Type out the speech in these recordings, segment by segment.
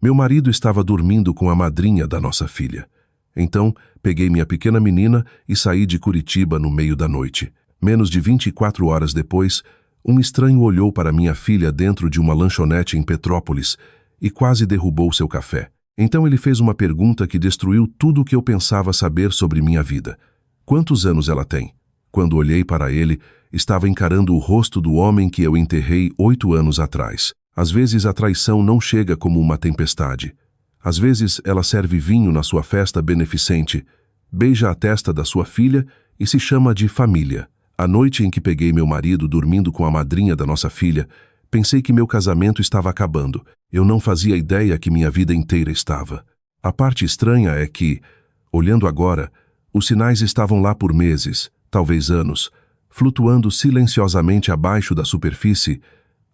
Meu marido estava dormindo com a madrinha da nossa filha. Então, peguei minha pequena menina e saí de Curitiba no meio da noite. Menos de 24 horas depois, um estranho olhou para minha filha dentro de uma lanchonete em Petrópolis e quase derrubou seu café. Então ele fez uma pergunta que destruiu tudo o que eu pensava saber sobre minha vida. Quantos anos ela tem? Quando olhei para ele, estava encarando o rosto do homem que eu enterrei 8 anos atrás. Às vezes a traição não chega como uma tempestade. Às vezes ela serve vinho na sua festa beneficente, beija a testa da sua filha e se chama de família. A noite em que peguei meu marido dormindo com a madrinha da nossa filha, pensei que meu casamento estava acabando. Eu não fazia ideia que minha vida inteira estava. A parte estranha é que, olhando agora, os sinais estavam lá por meses, talvez anos, flutuando silenciosamente abaixo da superfície,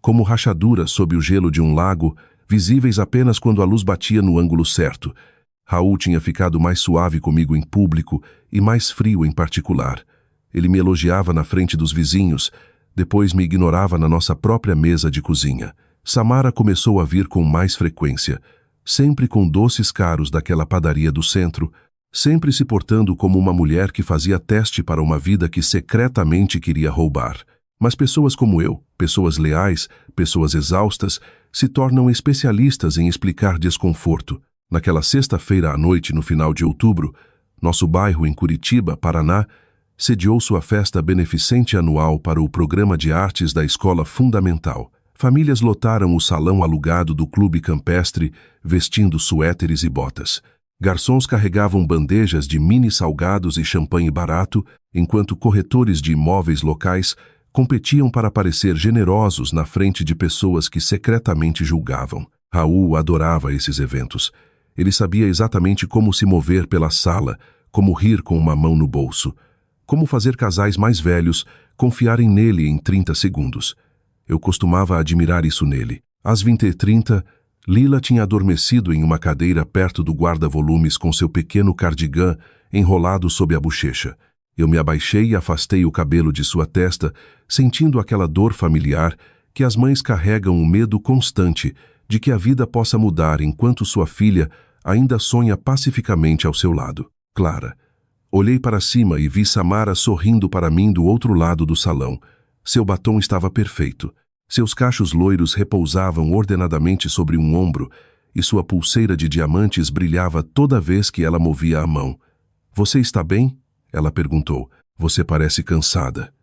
como rachaduras sob o gelo de um lago, visíveis apenas quando a luz batia no ângulo certo. Raul tinha ficado mais suave comigo em público e mais frio em particular. Ele me elogiava na frente dos vizinhos, depois me ignorava na nossa própria mesa de cozinha. Samara começou a vir com mais frequência, sempre com doces caros daquela padaria do centro, sempre se portando como uma mulher que fazia teste para uma vida que secretamente queria roubar. Mas pessoas como eu, pessoas leais, pessoas exaustas, se tornam especialistas em explicar desconforto. Naquela sexta-feira à noite, no final de outubro, nosso bairro em Curitiba, Paraná, sediou sua festa beneficente anual para o programa de artes da Escola Fundamental. Famílias lotaram o salão alugado do Clube Campestre, vestindo suéteres e botas. Garçons carregavam bandejas de mini salgados e champanhe barato, enquanto corretores de imóveis locais competiam para parecer generosos na frente de pessoas que secretamente julgavam. Raul adorava esses eventos. Ele sabia exatamente como se mover pela sala, como rir com uma mão no bolso, como fazer casais mais velhos confiarem nele em 30 segundos. Eu costumava admirar isso nele. Às 20h30, Lila tinha adormecido em uma cadeira perto do guarda-volumes com seu pequeno cardigã enrolado sob a bochecha. Eu me abaixei e afastei o cabelo de sua testa, sentindo aquela dor familiar que as mães carregam o medo constante de que a vida possa mudar enquanto sua filha ainda sonha pacificamente ao seu lado. Clara. Olhei para cima e vi Samara sorrindo para mim do outro lado do salão. Seu batom estava perfeito. Seus cachos loiros repousavam ordenadamente sobre um ombro e sua pulseira de diamantes brilhava toda vez que ela movia a mão. "Você está bem?" Ela perguntou. "Você parece cansada."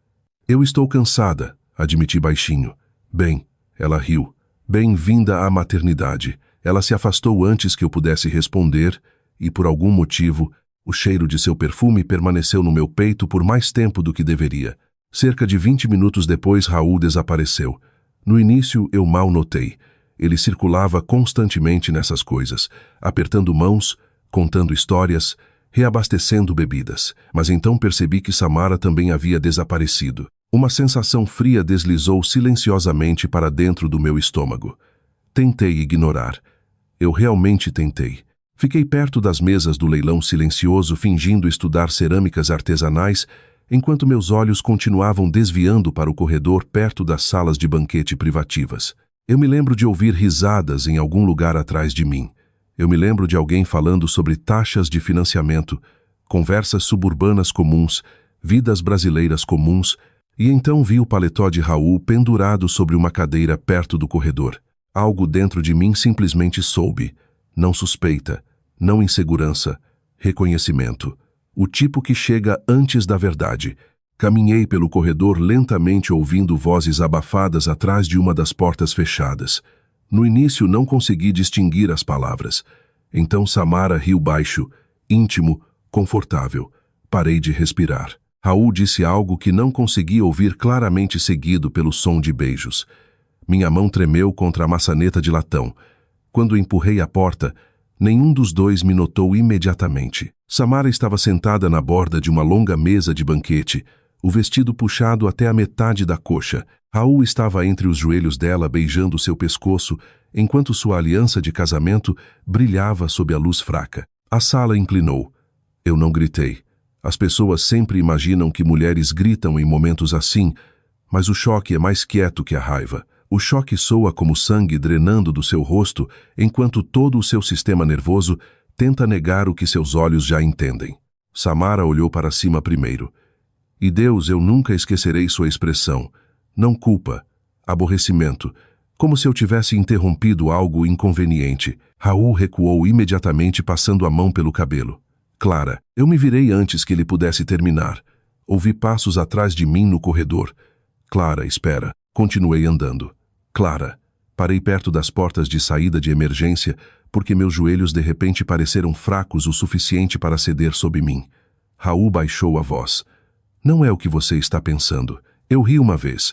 "Eu estou cansada", admiti baixinho. "Bem", ela riu. "Bem-vinda à maternidade." Ela se afastou antes que eu pudesse responder e, por algum motivo, o cheiro de seu perfume permaneceu no meu peito por mais tempo do que deveria. Cerca de 20 minutos depois, Raul desapareceu. No início, eu mal notei. Ele circulava constantemente nessas coisas, apertando mãos, contando histórias, reabastecendo bebidas. Mas então percebi que Samara também havia desaparecido. Uma sensação fria deslizou silenciosamente para dentro do meu estômago. Tentei ignorar. Eu realmente tentei. Fiquei perto das mesas do leilão silencioso, fingindo estudar cerâmicas artesanais, enquanto meus olhos continuavam desviando para o corredor perto das salas de banquete privativas. Eu me lembro de ouvir risadas em algum lugar atrás de mim. Eu me lembro de alguém falando sobre taxas de financiamento, conversas suburbanas comuns, vidas brasileiras comuns, e então vi o paletó de Raul pendurado sobre uma cadeira perto do corredor. Algo dentro de mim simplesmente soube. Não suspeita, não insegurança, reconhecimento. O tipo que chega antes da verdade. Caminhei pelo corredor lentamente ouvindo vozes abafadas atrás de uma das portas fechadas. No início não consegui distinguir as palavras. Então Samara riu baixo, íntimo, confortável. Parei de respirar. Raul disse algo que não consegui ouvir claramente, seguido pelo som de beijos. Minha mão tremeu contra a maçaneta de latão. Quando empurrei a porta, nenhum dos dois me notou imediatamente. Samara estava sentada na borda de uma longa mesa de banquete, o vestido puxado até a metade da coxa. Raul estava entre os joelhos dela, beijando seu pescoço, enquanto sua aliança de casamento brilhava sob a luz fraca. A sala inclinou. Eu não gritei. As pessoas sempre imaginam que mulheres gritam em momentos assim, mas o choque é mais quieto que a raiva. O choque soa como sangue drenando do seu rosto, enquanto todo o seu sistema nervoso tenta negar o que seus olhos já entendem. Samara olhou para cima primeiro. E Deus, eu nunca esquecerei sua expressão. Não culpa, aborrecimento, como se eu tivesse interrompido algo inconveniente. Raul recuou imediatamente, passando a mão pelo cabelo. Clara, eu me virei antes que ele pudesse terminar. Ouvi passos atrás de mim no corredor. Clara, espera. Continuei andando. Clara. Parei perto das portas de saída de emergência, porque meus joelhos de repente pareceram fracos o suficiente para ceder sob mim. Raul baixou a voz. Não é o que você está pensando. Eu ri uma vez.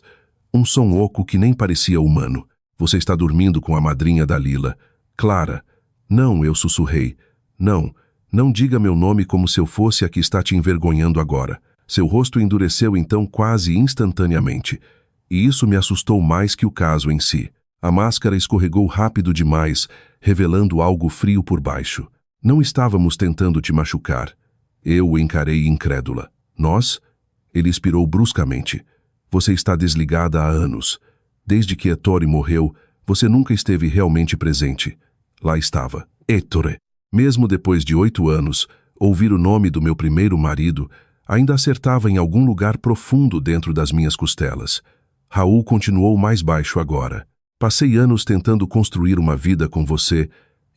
Um som oco que nem parecia humano. Você está dormindo com a madrinha da Lila. Clara. Não, eu sussurrei. Não, não diga meu nome como se eu fosse a que está te envergonhando agora. Seu rosto endureceu então quase instantaneamente. E isso me assustou mais que o caso em si. A máscara escorregou rápido demais, revelando algo frio por baixo. Não estávamos tentando te machucar. Eu o encarei incrédula. Nós? Ele expirou bruscamente. Você está desligada há anos. Desde que Ettore morreu, você nunca esteve realmente presente. Lá estava. Ettore. Mesmo depois de 8 anos, ouvir o nome do meu primeiro marido ainda acertava em algum lugar profundo dentro das minhas costelas. Raul continuou mais baixo agora. Passei anos tentando construir uma vida com você,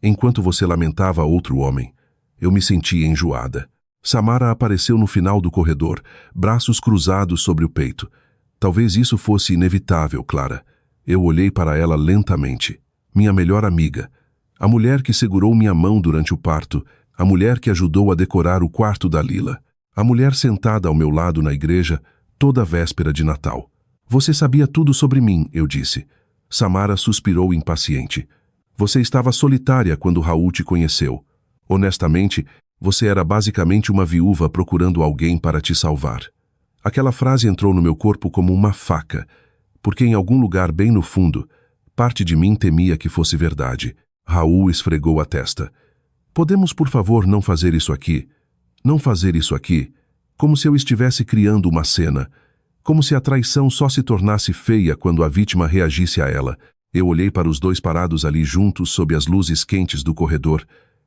enquanto você lamentava outro homem. Eu me sentia enjoada. Samara apareceu no final do corredor, braços cruzados sobre o peito. Talvez isso fosse inevitável, Clara. Eu olhei para ela lentamente. Minha melhor amiga. A mulher que segurou minha mão durante o parto. A mulher que ajudou a decorar o quarto da Lila. A mulher sentada ao meu lado na igreja, toda véspera de Natal. Você sabia tudo sobre mim, eu disse. Samara suspirou impaciente. Você estava solitária quando Raul te conheceu. Honestamente, você era basicamente uma viúva procurando alguém para te salvar. Aquela frase entrou no meu corpo como uma faca, porque em algum lugar bem no fundo, parte de mim temia que fosse verdade. Raul esfregou a testa. Podemos, por favor, não fazer isso aqui? Não fazer isso aqui? Como se eu estivesse criando uma cena. Como se a traição só se tornasse feia quando a vítima reagisse a ela. Eu olhei para os dois parados ali juntos sob as luzes quentes do corredor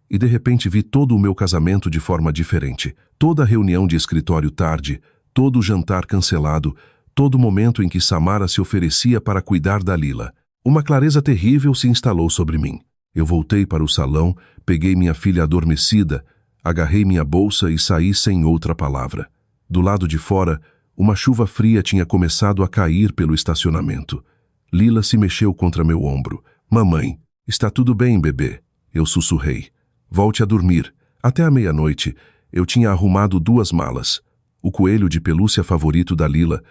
e de repente vi todo o meu casamento de forma diferente. Toda a reunião de escritório tarde, todo o jantar cancelado, todo o momento em que Samara se oferecia para cuidar da Lila. Uma clareza terrível se instalou sobre mim. Eu voltei para o salão, peguei minha filha adormecida, agarrei minha bolsa e saí sem outra palavra. Do lado de fora, uma chuva fria tinha começado a cair pelo estacionamento. Lila se mexeu contra meu ombro. Mamãe, está tudo bem, bebê? Eu sussurrei. Volte a dormir. Até a meia-noite, eu tinha arrumado 2 malas. O coelho de pelúcia favorito da Lila,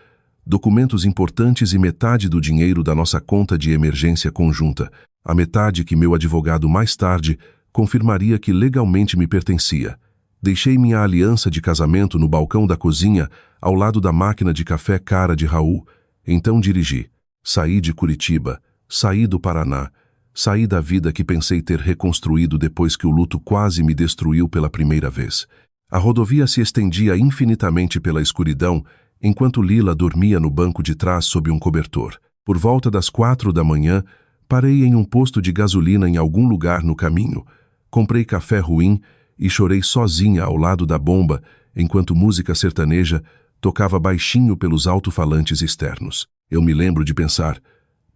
documentos importantes e metade do dinheiro da nossa conta de emergência conjunta. A metade que meu advogado mais tarde confirmaria que legalmente me pertencia. Deixei minha aliança de casamento no balcão da cozinha, ao lado da máquina de café cara de Raul. Então dirigi. Saí de Curitiba, saí do Paraná, saí da vida que pensei ter reconstruído depois que o luto quase me destruiu pela primeira vez. A rodovia se estendia infinitamente pela escuridão, enquanto Lila dormia no banco de trás sob um cobertor. Por volta das 4 da manhã, parei em um posto de gasolina em algum lugar no caminho. Comprei café ruim e chorei sozinha ao lado da bomba, enquanto música sertaneja tocava baixinho pelos alto-falantes externos. Eu me lembro de pensar,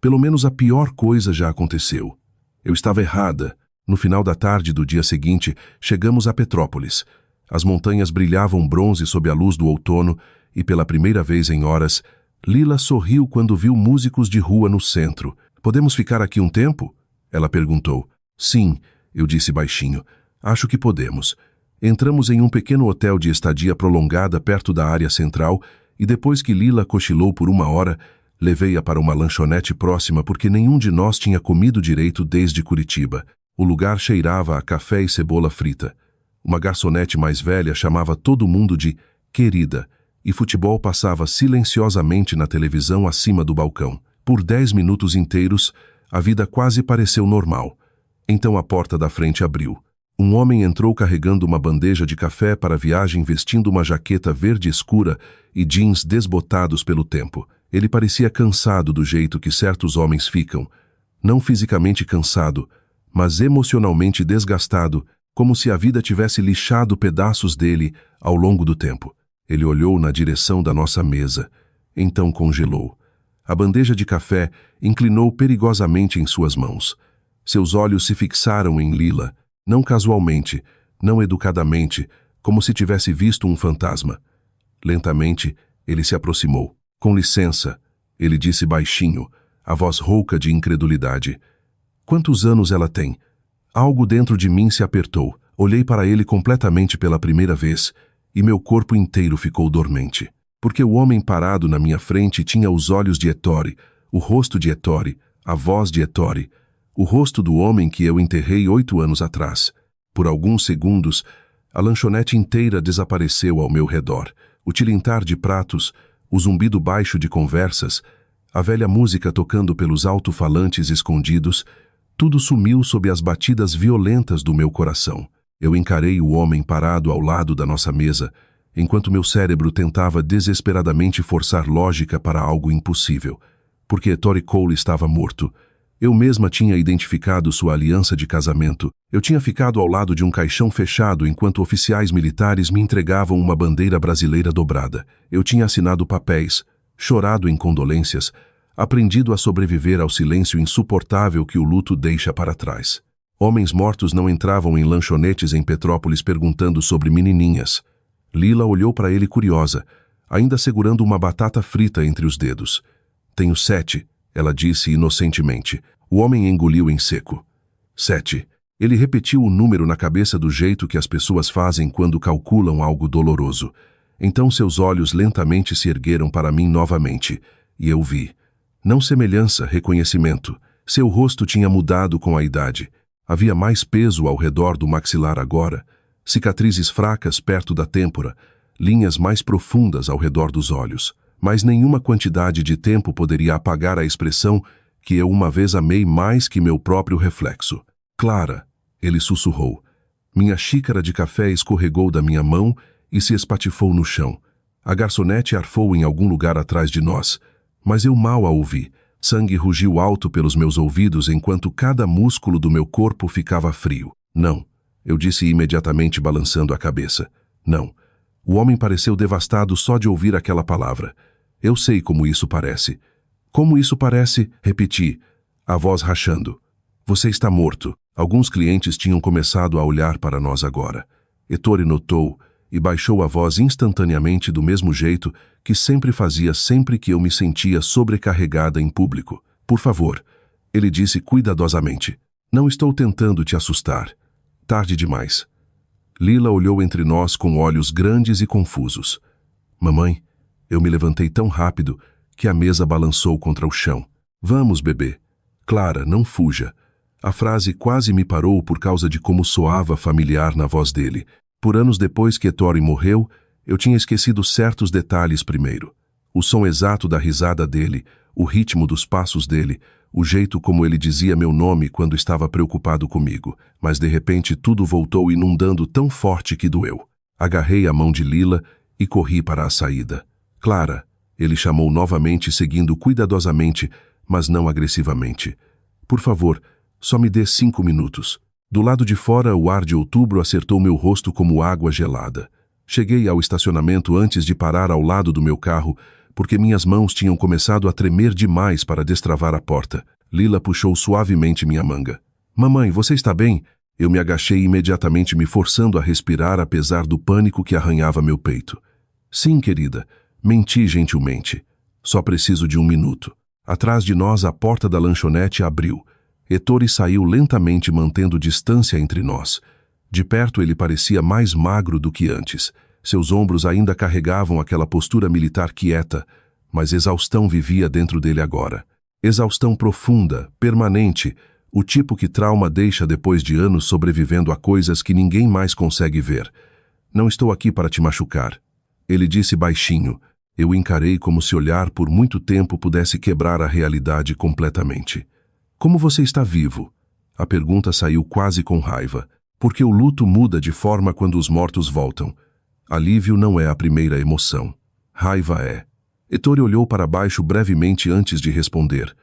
pelo menos a pior coisa já aconteceu. Eu estava errada. No final da tarde do dia seguinte, chegamos a Petrópolis. As montanhas brilhavam bronze sob a luz do outono e, pela primeira vez em horas, Lila sorriu quando viu músicos de rua no centro. Podemos ficar aqui um tempo? Ela perguntou. Sim, eu disse baixinho. Acho que podemos. Entramos em um pequeno hotel de estadia prolongada perto da área central e depois que Lila cochilou por 1 hora, levei-a para uma lanchonete próxima porque nenhum de nós tinha comido direito desde Curitiba. O lugar cheirava a café e cebola frita. Uma garçonete mais velha chamava todo mundo de querida e futebol passava silenciosamente na televisão acima do balcão. Por 10 minutos inteiros, a vida quase pareceu normal. Então a porta da frente abriu. Um homem entrou carregando uma bandeja de café para a viagem vestindo uma jaqueta verde escura e jeans desbotados pelo tempo. Ele parecia cansado do jeito que certos homens ficam, não fisicamente cansado, mas emocionalmente desgastado, como se a vida tivesse lixado pedaços dele ao longo do tempo. Ele olhou na direção da nossa mesa, então congelou. A bandeja de café inclinou perigosamente em suas mãos. Seus olhos se fixaram em Lila, não casualmente, não educadamente, como se tivesse visto um fantasma. Lentamente, ele se aproximou. Com licença, ele disse baixinho, a voz rouca de incredulidade. Quantos anos ela tem? Algo dentro de mim se apertou. Olhei para ele completamente pela primeira vez e meu corpo inteiro ficou dormente. Porque o homem parado na minha frente tinha os olhos de Ettore, o rosto de Ettore, a voz de Ettore, o rosto do homem que eu enterrei 8 anos atrás. Por alguns segundos, a lanchonete inteira desapareceu ao meu redor. O tilintar de pratos, o zumbido baixo de conversas, a velha música tocando pelos alto-falantes escondidos, tudo sumiu sob as batidas violentas do meu coração. Eu encarei o homem parado ao lado da nossa mesa, enquanto meu cérebro tentava desesperadamente forçar lógica para algo impossível. Porque Ettore Cole estava morto. Eu mesma tinha identificado sua aliança de casamento. Eu tinha ficado ao lado de um caixão fechado enquanto oficiais militares me entregavam uma bandeira brasileira dobrada. Eu tinha assinado papéis, chorado em condolências, aprendido a sobreviver ao silêncio insuportável que o luto deixa para trás. Homens mortos não entravam em lanchonetes em Petrópolis perguntando sobre menininhas. Lila olhou para ele curiosa, ainda segurando uma batata frita entre os dedos. Tenho 7, ela disse inocentemente. O homem engoliu em seco. 7. Ele repetiu o número na cabeça do jeito que as pessoas fazem quando calculam algo doloroso. Então seus olhos lentamente se ergueram para mim novamente, e eu vi. Não semelhança, reconhecimento. Seu rosto tinha mudado com a idade. Havia mais peso ao redor do maxilar agora, cicatrizes fracas perto da têmpora, linhas mais profundas ao redor dos olhos. Mas nenhuma quantidade de tempo poderia apagar a expressão que eu uma vez amei mais que meu próprio reflexo. Clara, ele sussurrou. Minha xícara de café escorregou da minha mão e se espatifou no chão. A garçonete arfou em algum lugar atrás de nós, mas eu mal a ouvi. Sangue rugiu alto pelos meus ouvidos enquanto cada músculo do meu corpo ficava frio. Não, eu disse imediatamente balançando a cabeça. Não. O homem pareceu devastado só de ouvir aquela palavra. Eu sei como isso parece. Como isso parece? Repeti, a voz rachando. Você está morto. Alguns clientes tinham começado a olhar para nós agora. Ettore notou e baixou a voz instantaneamente do mesmo jeito que sempre fazia sempre que eu me sentia sobrecarregada em público. Por favor, ele disse cuidadosamente. Não estou tentando te assustar. Tarde demais. Lila olhou entre nós com olhos grandes e confusos. Mamãe, eu me levantei tão rápido que a mesa balançou contra o chão. Vamos, bebê. Clara, não fuja. A frase quase me parou por causa de como soava familiar na voz dele. Por anos depois que Ettore morreu, eu tinha esquecido certos detalhes primeiro. O som exato da risada dele, o ritmo dos passos dele, o jeito como ele dizia meu nome quando estava preocupado comigo, mas de repente tudo voltou inundando tão forte que doeu. Agarrei a mão de Lila e corri para a saída. Clara, ele chamou novamente seguindo cuidadosamente, mas não agressivamente. Por favor, só me dê 5 minutos. Do lado de fora, o ar de outubro acertou meu rosto como água gelada. Cheguei ao estacionamento antes de parar ao lado do meu carro, porque minhas mãos tinham começado a tremer demais para destravar a porta. Lila puxou suavemente minha manga. Mamãe, você está bem? Eu me agachei imediatamente, me forçando a respirar apesar do pânico que arranhava meu peito. Sim, querida. Menti gentilmente. Só preciso de 1 minuto. Atrás de nós, a porta da lanchonete abriu. Ettore saiu lentamente, mantendo distância entre nós. De perto ele parecia mais magro do que antes. Seus ombros ainda carregavam aquela postura militar quieta, mas exaustão vivia dentro dele agora. Exaustão profunda, permanente, o tipo que trauma deixa depois de anos sobrevivendo a coisas que ninguém mais consegue ver. Não estou aqui para te machucar. Ele disse baixinho. Eu o encarei como se olhar por muito tempo pudesse quebrar a realidade completamente. Como você está vivo? A pergunta saiu quase com raiva, porque o luto muda de forma quando os mortos voltam. Alívio não é a primeira emoção. Raiva é. Ettore olhou para baixo brevemente antes de responder.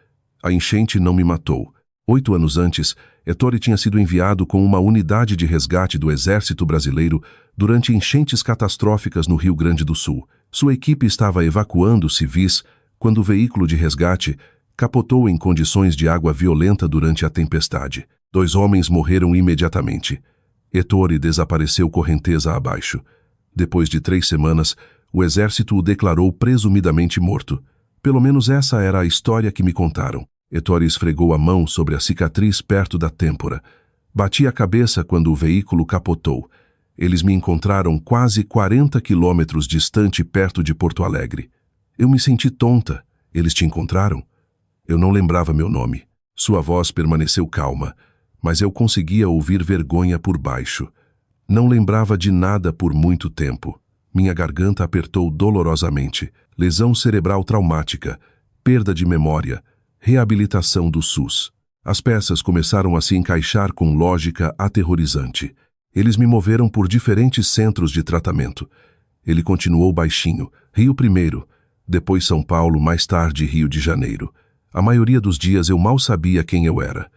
A enchente não me matou. 8 anos antes, Ettore tinha sido enviado com uma unidade de resgate do Exército Brasileiro durante enchentes catastróficas no Rio Grande do Sul. Sua equipe estava evacuando civis quando o veículo de resgate capotou em condições de água violenta durante a tempestade. 2 homens morreram imediatamente. Ettore desapareceu correnteza abaixo. Depois de 3 semanas, o exército o declarou presumidamente morto. Pelo menos essa era a história que me contaram. Ettore esfregou a mão sobre a cicatriz perto da têmpora. Bati a cabeça quando o veículo capotou. Eles me encontraram quase 40 quilômetros distante, perto de Porto Alegre. Eu me senti tonta. Eles te encontraram? Eu não lembrava meu nome. Sua voz permaneceu calma, mas eu conseguia ouvir vergonha por baixo. Não lembrava de nada por muito tempo. Minha garganta apertou dolorosamente. Lesão cerebral traumática, perda de memória, reabilitação do SUS. As peças começaram a se encaixar com lógica aterrorizante. Eles me moveram por diferentes centros de tratamento. Ele continuou baixinho. Rio primeiro, depois São Paulo, mais tarde Rio de Janeiro. A maioria dos dias eu mal sabia quem eu era.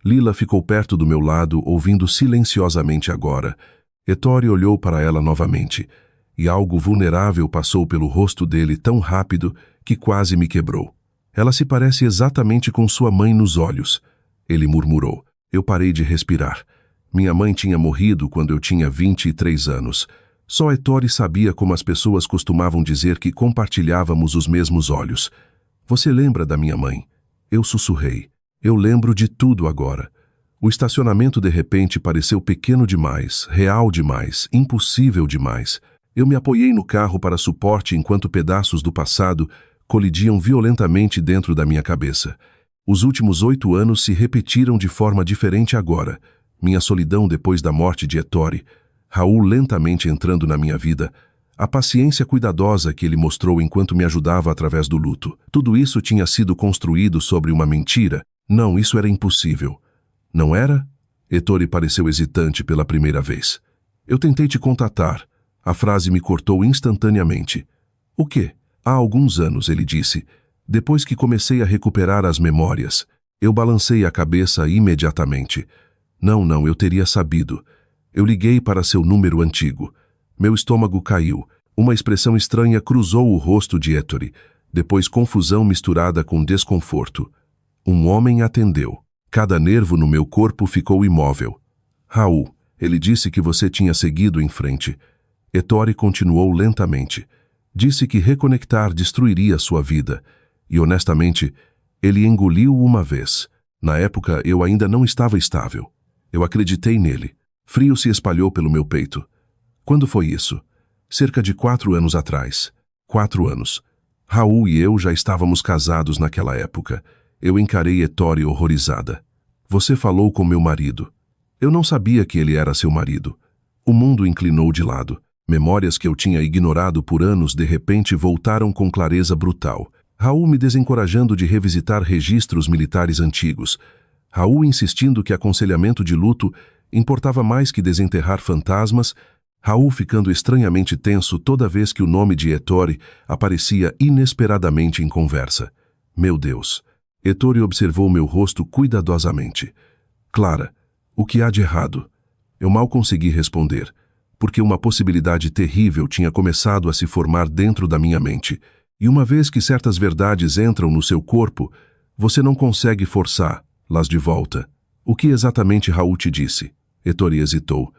Lila ficou perto do meu lado, ouvindo silenciosamente agora. Ettore olhou para ela novamente, e algo vulnerável passou pelo rosto dele tão rápido que quase me quebrou. Ela se parece exatamente com sua mãe nos olhos. Ele murmurou. Eu parei de respirar. Minha mãe tinha morrido quando eu tinha 23 anos. Só Ettore sabia como as pessoas costumavam dizer que compartilhávamos os mesmos olhos. Você lembra da minha mãe? Eu sussurrei. Eu lembro de tudo agora. O estacionamento de repente pareceu pequeno demais, real demais, impossível demais. Eu me apoiei no carro para suporte enquanto pedaços do passado colidiam violentamente dentro da minha cabeça. Os últimos 8 anos se repetiram de forma diferente agora. Minha solidão depois da morte de Ettore, Raul lentamente entrando na minha vida, a paciência cuidadosa que ele mostrou enquanto me ajudava através do luto. Tudo isso tinha sido construído sobre uma mentira? Não, isso era impossível. Não era? Ettore pareceu hesitante pela primeira vez. Eu tentei te contatar. A frase me cortou instantaneamente. O quê? Há alguns anos, ele disse. Depois que comecei a recuperar as memórias, eu balancei a cabeça imediatamente. Não, eu teria sabido. Eu liguei para seu número antigo. Meu estômago caiu. Uma expressão estranha cruzou o rosto de Ettore. Depois confusão misturada com desconforto. Um homem atendeu. Cada nervo no meu corpo ficou imóvel. Raul, ele disse que você tinha seguido em frente. Ettore continuou lentamente. Disse que reconectar destruiria sua vida. E honestamente, ele engoliu uma vez. Na época, eu ainda não estava estável. Eu acreditei nele. Frio se espalhou pelo meu peito. Quando foi isso? Cerca de 4 anos atrás. 4 anos. Raul e eu já estávamos casados naquela época. Eu encarei Ettore horrorizada. Você falou com meu marido. Eu não sabia que ele era seu marido. O mundo inclinou de lado. Memórias que eu tinha ignorado por anos de repente voltaram com clareza brutal. Raul me desencorajando de revisitar registros militares antigos. Raul insistindo que aconselhamento de luto importava mais que desenterrar fantasmas. Raul ficando estranhamente tenso toda vez que o nome de Ettore aparecia inesperadamente em conversa. Meu Deus! Ettore observou meu rosto cuidadosamente. Clara, o que há de errado? Eu mal consegui responder, porque uma possibilidade terrível tinha começado a se formar dentro da minha mente. E uma vez que certas verdades entram no seu corpo, você não consegue forçá-las de volta. O que exatamente Raul te disse? Ettore hesitou.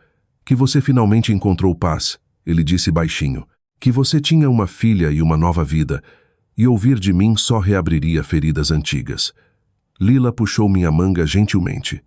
Que você finalmente encontrou paz, ele disse baixinho. Que você tinha uma filha e uma nova vida, e ouvir de mim só reabriria feridas antigas. Lila puxou minha manga gentilmente.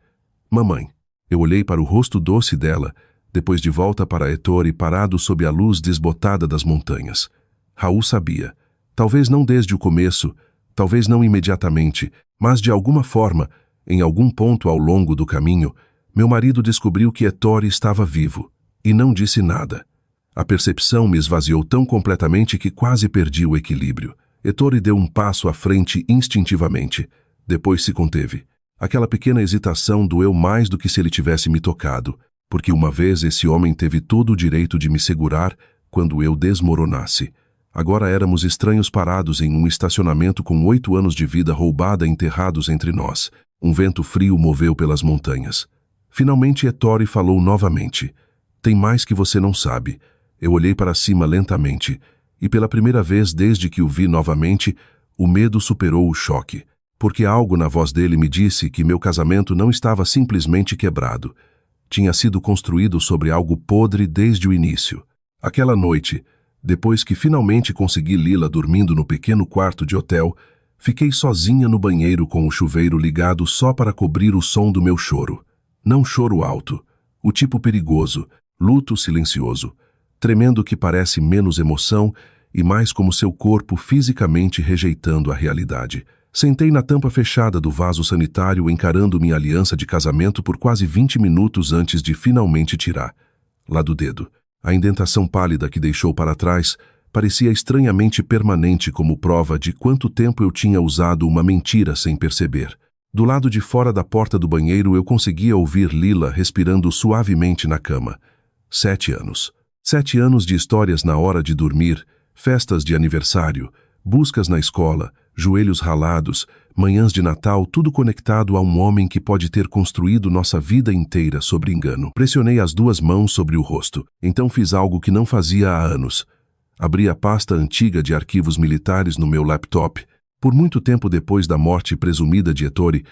Mamãe. Eu olhei para o rosto doce dela, depois de volta para Ettore parado sob a luz desbotada das montanhas. Raul sabia. Talvez não desde o começo, talvez não imediatamente, mas de alguma forma, em algum ponto ao longo do caminho, meu marido descobriu que Ettore estava vivo, e não disse nada. A percepção me esvaziou tão completamente que quase perdi o equilíbrio. Ettore deu um passo à frente instintivamente. Depois se conteve. Aquela pequena hesitação doeu mais do que se ele tivesse me tocado, porque uma vez esse homem teve todo o direito de me segurar quando eu desmoronasse. Agora éramos estranhos parados em um estacionamento com 8 anos de vida roubada enterrados entre nós. Um vento frio moveu pelas montanhas. Finalmente Ettore falou novamente. Tem mais que você não sabe. Eu olhei para cima lentamente, e pela primeira vez desde que o vi novamente, o medo superou o choque, porque algo na voz dele me disse que meu casamento não estava simplesmente quebrado. Tinha sido construído sobre algo podre desde o início. Aquela noite, depois que finalmente consegui Lila dormindo no pequeno quarto de hotel, fiquei sozinha no banheiro com o chuveiro ligado só para cobrir o som do meu choro. Não choro alto, o tipo perigoso, luto silencioso, tremendo que parece menos emoção e mais como seu corpo fisicamente rejeitando a realidade. Sentei na tampa fechada do vaso sanitário encarando minha aliança de casamento por quase 20 minutos antes de finalmente tirar. Lá do dedo. A indentação pálida que deixou para trás parecia estranhamente permanente como prova de quanto tempo eu tinha usado uma mentira sem perceber. Do lado de fora da porta do banheiro eu conseguia ouvir Lila respirando suavemente na cama. 7 anos. 7 anos de histórias na hora de dormir, festas de aniversário, buscas na escola, joelhos ralados, manhãs de Natal, tudo conectado a um homem que pode ter construído nossa vida inteira sobre engano. Pressionei as 2 mãos sobre o rosto, então fiz algo que não fazia há anos. Abri a pasta antiga de arquivos militares no meu laptop. Por muito tempo depois da morte presumida de Ettore,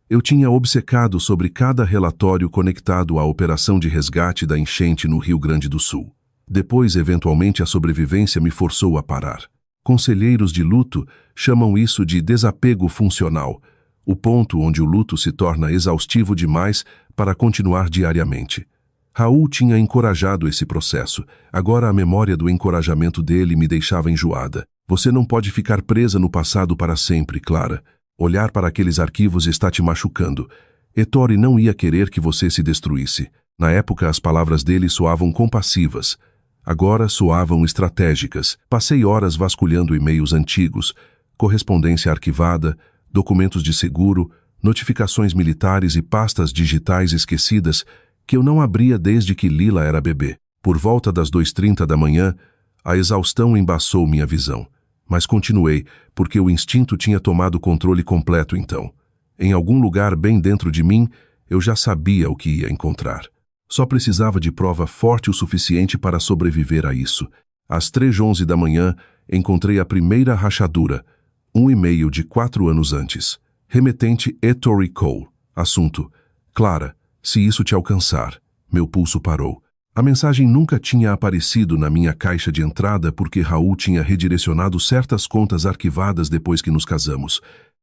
eu tinha obcecado sobre cada relatório conectado à operação de resgate da enchente no Rio Grande do Sul. Depois, eventualmente, a sobrevivência me forçou a parar. Conselheiros de luto chamam isso de desapego funcional, o ponto onde o luto se torna exaustivo demais para continuar diariamente. Raul tinha encorajado esse processo. Agora a memória do encorajamento dele me deixava enjoada. Você não pode ficar presa no passado para sempre, Clara. Olhar para aqueles arquivos está te machucando. Ettore não ia querer que você se destruísse. Na época, as palavras dele soavam compassivas. Agora soavam estratégicas. Passei horas vasculhando e-mails antigos, correspondência arquivada, documentos de seguro, notificações militares e pastas digitais esquecidas que eu não abria desde que Lila era bebê. Por volta das 2h30 da manhã, a exaustão embaçou minha visão. Mas continuei, porque o instinto tinha tomado controle completo então. Em algum lugar bem dentro de mim, eu já sabia o que ia encontrar. Só precisava de prova forte o suficiente para sobreviver a isso. Às 3h11 da manhã, encontrei a primeira rachadura, um e-mail de 4 anos antes. Remetente Ettore Cole. Assunto: Clara, se isso te alcançar. Meu pulso parou. A mensagem nunca tinha aparecido na minha caixa de entrada porque Raul tinha redirecionado certas contas arquivadas depois que nos casamos.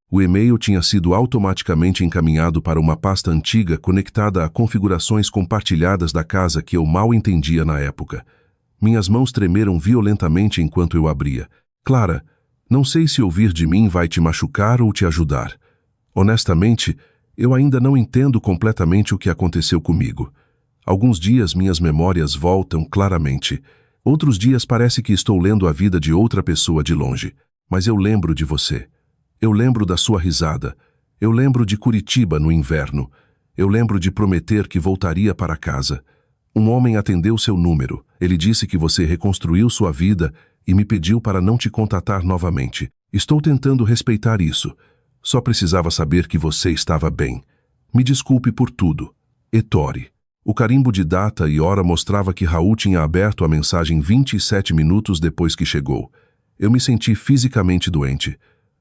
O e-mail tinha sido automaticamente encaminhado para uma pasta antiga conectada a configurações compartilhadas da casa que eu mal entendia na época. Minhas mãos tremeram violentamente enquanto eu abria. Clara, não sei se ouvir de mim vai te machucar ou te ajudar. Honestamente, eu ainda não entendo completamente o que aconteceu comigo. Alguns dias minhas memórias voltam claramente. Outros dias parece que estou lendo a vida de outra pessoa de longe. Mas eu lembro de você. Eu lembro da sua risada. Eu lembro de Curitiba no inverno. Eu lembro de prometer que voltaria para casa. Um homem atendeu seu número. Ele disse que você reconstruiu sua vida e me pediu para não te contatar novamente. Estou tentando respeitar isso. Só precisava saber que você estava bem. Me desculpe por tudo. Ettore. O carimbo de data e hora mostrava que Raul tinha aberto a mensagem 27 minutos depois que chegou. Eu me senti fisicamente doente.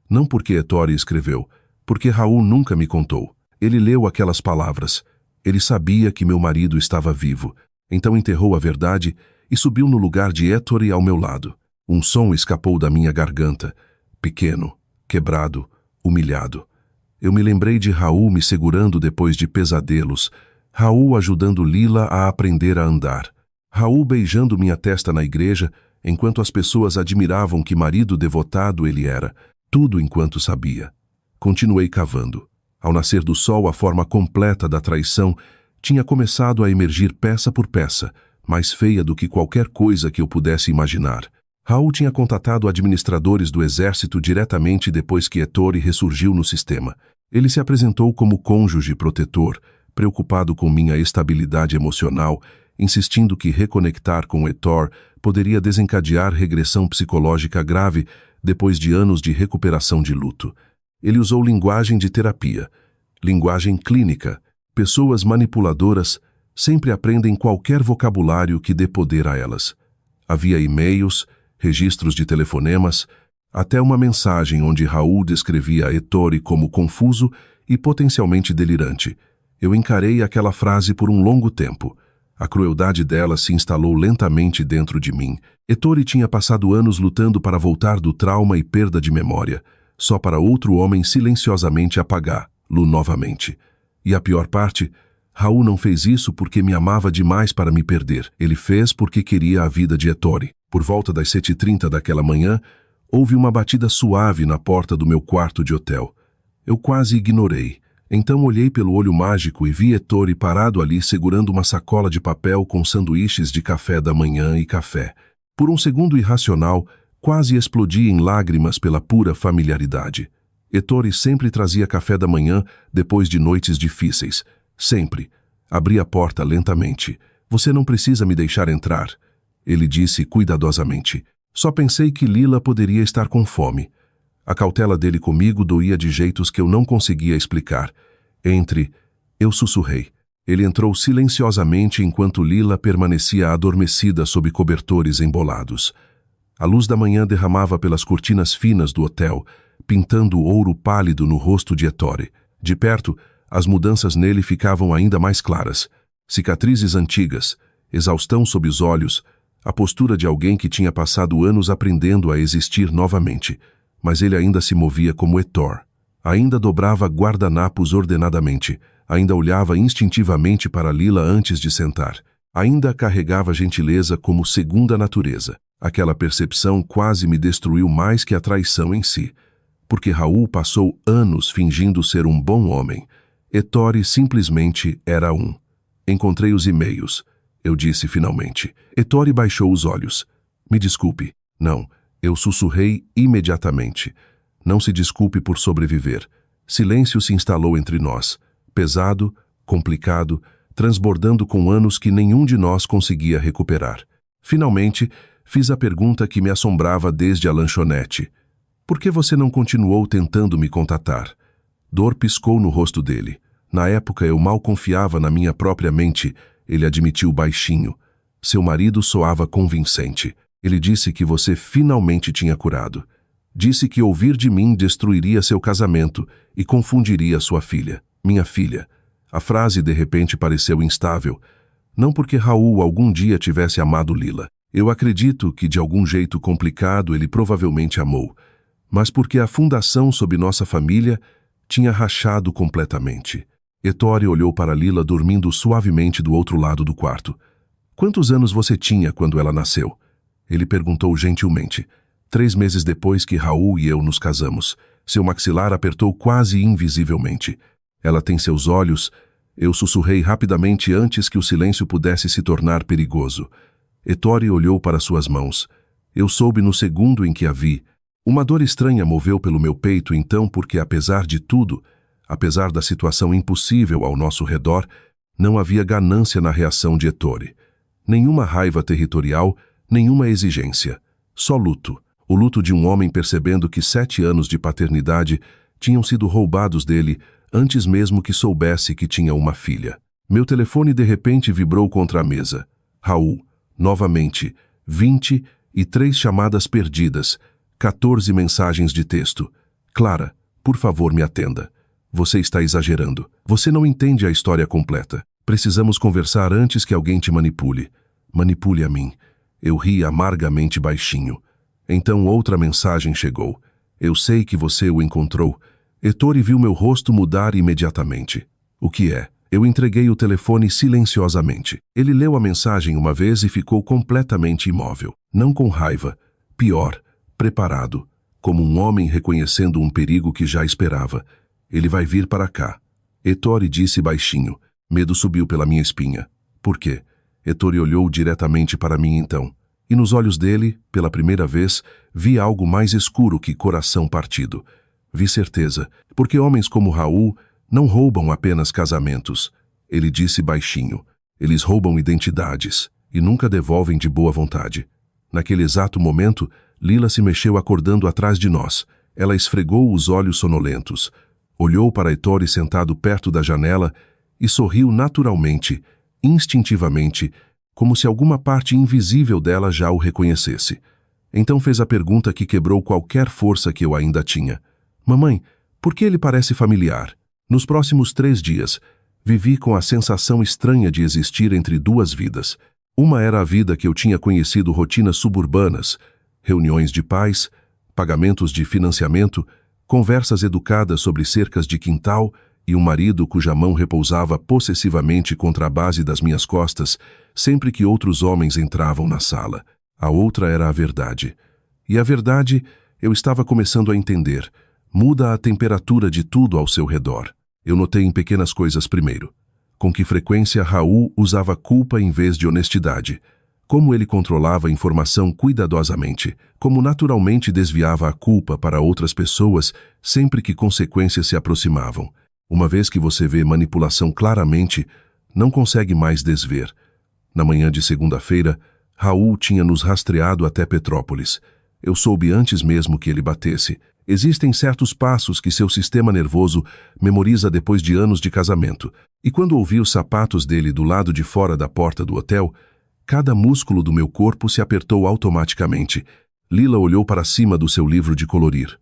Não porque Ettore escreveu, porque Raul nunca me contou. Ele leu aquelas palavras. Ele sabia que meu marido estava vivo. Então enterrou a verdade e subiu no lugar de Ettore ao meu lado. Um som escapou da minha garganta. Pequeno, quebrado, humilhado. Eu me lembrei de Raul me segurando depois de pesadelos. Raul ajudando Lila a aprender a andar. Raul beijando minha testa na igreja, enquanto as pessoas admiravam que marido devotado ele era. Tudo enquanto sabia. Continuei cavando. Ao nascer do sol, a forma completa da traição tinha começado a emergir peça por peça, mais feia do que qualquer coisa que eu pudesse imaginar. Raul tinha contatado administradores do exército diretamente depois que Ettore ressurgiu no sistema. Ele se apresentou como cônjuge protetor, preocupado com minha estabilidade emocional insistindo que reconectar com Heitor poderia desencadear regressão psicológica grave depois de anos de recuperação de luto. Ele usou linguagem de terapia, linguagem clínica. Pessoas manipuladoras sempre aprendem qualquer vocabulário que dê poder a elas. Havia e-mails, registros de telefonemas, até uma mensagem onde Raul descrevia Ettore como confuso e potencialmente delirante. Eu encarei aquela frase por um longo tempo. A crueldade dela se instalou lentamente dentro de mim. Ettore tinha passado anos lutando para voltar do trauma e perda de memória, só para outro homem silenciosamente apagá-lo novamente. E a pior parte, Raul não fez isso porque me amava demais para me perder. Ele fez porque queria a vida de Ettore. Por volta das 7h30 daquela manhã, houve uma batida suave na porta do meu quarto de hotel. Eu quase ignorei. Então olhei pelo olho mágico e vi Ettore parado ali segurando uma sacola de papel com sanduíches de café da manhã e café. Por um segundo irracional, quase explodi em lágrimas pela pura familiaridade. Ettore sempre trazia café da manhã depois de noites difíceis. Sempre. Abri a porta lentamente. Você não precisa me deixar entrar, ele disse cuidadosamente. Só pensei que Lila poderia estar com fome. A cautela dele comigo doía de jeitos que eu não conseguia explicar. Eu sussurrei. Ele entrou silenciosamente enquanto Lila permanecia adormecida sob cobertores embolados. A luz da manhã derramava pelas cortinas finas do hotel, pintando ouro pálido no rosto de Ettore. De perto, as mudanças nele ficavam ainda mais claras. Cicatrizes antigas, exaustão sob os olhos, a postura de alguém que tinha passado anos aprendendo a existir novamente. Mas ele ainda se movia como Heitor. Ainda dobrava guardanapos ordenadamente. Ainda olhava instintivamente para Lila antes de sentar. Ainda carregava gentileza como segunda natureza. Aquela percepção quase me destruiu mais que a traição em si. Porque Raul passou anos fingindo ser um bom homem. Ettore simplesmente era um. Encontrei os e-mails, eu disse finalmente. Ettore baixou os olhos. Me desculpe. Não, eu sussurrei imediatamente. Não se desculpe por sobreviver. Silêncio se instalou entre nós. Pesado, complicado, transbordando com anos que nenhum de nós conseguia recuperar. Finalmente, fiz a pergunta que me assombrava desde a lanchonete. Por que você não continuou tentando me contatar? Dor piscou no rosto dele. Na época eu mal confiava na minha própria mente, ele admitiu baixinho. Seu marido soava convincente. Ele disse que você finalmente tinha curado. Disse que ouvir de mim destruiria seu casamento e confundiria sua filha. Minha filha. A frase de repente pareceu instável. Não porque Raul algum dia tivesse amado Lila. Eu acredito que de algum jeito complicado ele provavelmente amou. Mas porque a fundação sob nossa família tinha rachado completamente. Ettore olhou para Lila dormindo suavemente do outro lado do quarto. Quantos anos você tinha quando ela nasceu? Ele perguntou gentilmente. 3 meses depois que Raul e eu nos casamos. Seu maxilar apertou quase invisivelmente. Ela tem seus olhos. Eu sussurrei rapidamente antes que o silêncio pudesse se tornar perigoso. Ettore olhou para suas mãos. Eu soube no segundo em que a vi. Uma dor estranha moveu pelo meu peito então porque, apesar de tudo, apesar da situação impossível ao nosso redor, não havia ganância na reação de Ettore. Nenhuma raiva territorial, nenhuma exigência. Só luto. O luto de um homem percebendo que 7 anos de paternidade tinham sido roubados dele antes mesmo que soubesse que tinha uma filha. Meu telefone de repente vibrou contra a mesa. Raul, novamente, 23 chamadas perdidas, 14 mensagens de texto. Clara, por favor me atenda. Você está exagerando. Você não entende a história completa. Precisamos conversar antes que alguém te manipule. Manipule a mim. Eu ri amargamente baixinho. Então outra mensagem chegou. Eu sei que você o encontrou. Ettore viu meu rosto mudar imediatamente. O que é? Eu entreguei o telefone silenciosamente. Ele leu a mensagem uma vez e ficou completamente imóvel. Não com raiva. Pior, preparado. Como um homem reconhecendo um perigo que já esperava. Ele vai vir para cá. Ettore disse baixinho. Medo subiu pela minha espinha. Por quê? Ettore olhou diretamente para mim então. E nos olhos dele, pela primeira vez, vi algo mais escuro que coração partido. Vi certeza, porque homens como Raul não roubam apenas casamentos. Ele disse baixinho. Eles roubam identidades e nunca devolvem de boa vontade. Naquele exato momento, Lila se mexeu acordando atrás de nós. Ela esfregou os olhos sonolentos, olhou para Ettore sentado perto da janela e sorriu naturalmente, instintivamente, como se alguma parte invisível dela já o reconhecesse. Então fez a pergunta que quebrou qualquer força que eu ainda tinha. Mamãe, por que ele parece familiar? Nos próximos 3 dias, vivi com a sensação estranha de existir entre 2 vidas. Uma era a vida que eu tinha conhecido, rotinas suburbanas, reuniões de pais, pagamentos de financiamento, conversas educadas sobre cercas de quintal e um marido cuja mão repousava possessivamente contra a base das minhas costas sempre que outros homens entravam na sala. A outra era a verdade. E a verdade, eu estava começando a entender, muda a temperatura de tudo ao seu redor. Eu notei em pequenas coisas primeiro. Com que frequência Raul usava culpa em vez de honestidade. Como ele controlava a informação cuidadosamente. Como naturalmente desviava a culpa para outras pessoas sempre que consequências se aproximavam. Uma vez que você vê manipulação claramente, não consegue mais desver. Na manhã de segunda-feira, Raul tinha nos rastreado até Petrópolis. Eu soube antes mesmo que ele batesse. Existem certos passos que seu sistema nervoso memoriza depois de anos de casamento. E quando ouvi os sapatos dele do lado de fora da porta do hotel, cada músculo do meu corpo se apertou automaticamente. Lila olhou para cima do seu livro de colorir.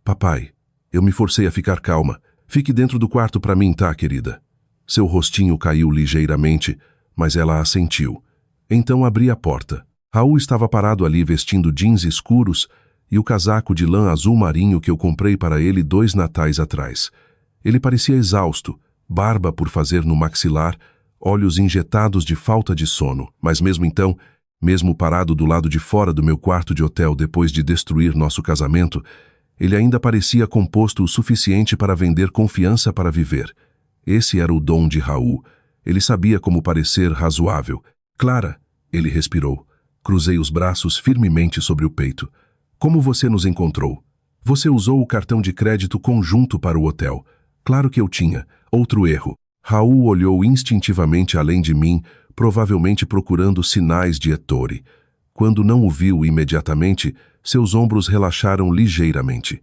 Papai, eu me forcei a ficar calma. Fique dentro do quarto para mim, tá, querida? Seu rostinho caiu ligeiramente, mas ela assentiu. Então abri a porta. Raul estava parado ali vestindo jeans escuros e o casaco de lã azul marinho que eu comprei para ele 2 natais atrás. Ele parecia exausto, barba por fazer no maxilar, olhos injetados de falta de sono. Mas mesmo então, mesmo parado do lado de fora do meu quarto de hotel depois de destruir nosso casamento, ele ainda parecia composto o suficiente para vender confiança para viver. Esse era o dom de Raul. Ele sabia como parecer razoável. Clara, ele respirou. Cruzei os braços firmemente sobre o peito. Como você nos encontrou? Você usou o cartão de crédito conjunto para o hotel. Claro que eu tinha. Outro erro. Raul olhou instintivamente além de mim, provavelmente procurando sinais de Ettore. Quando não o viu imediatamente, seus ombros relaxaram ligeiramente.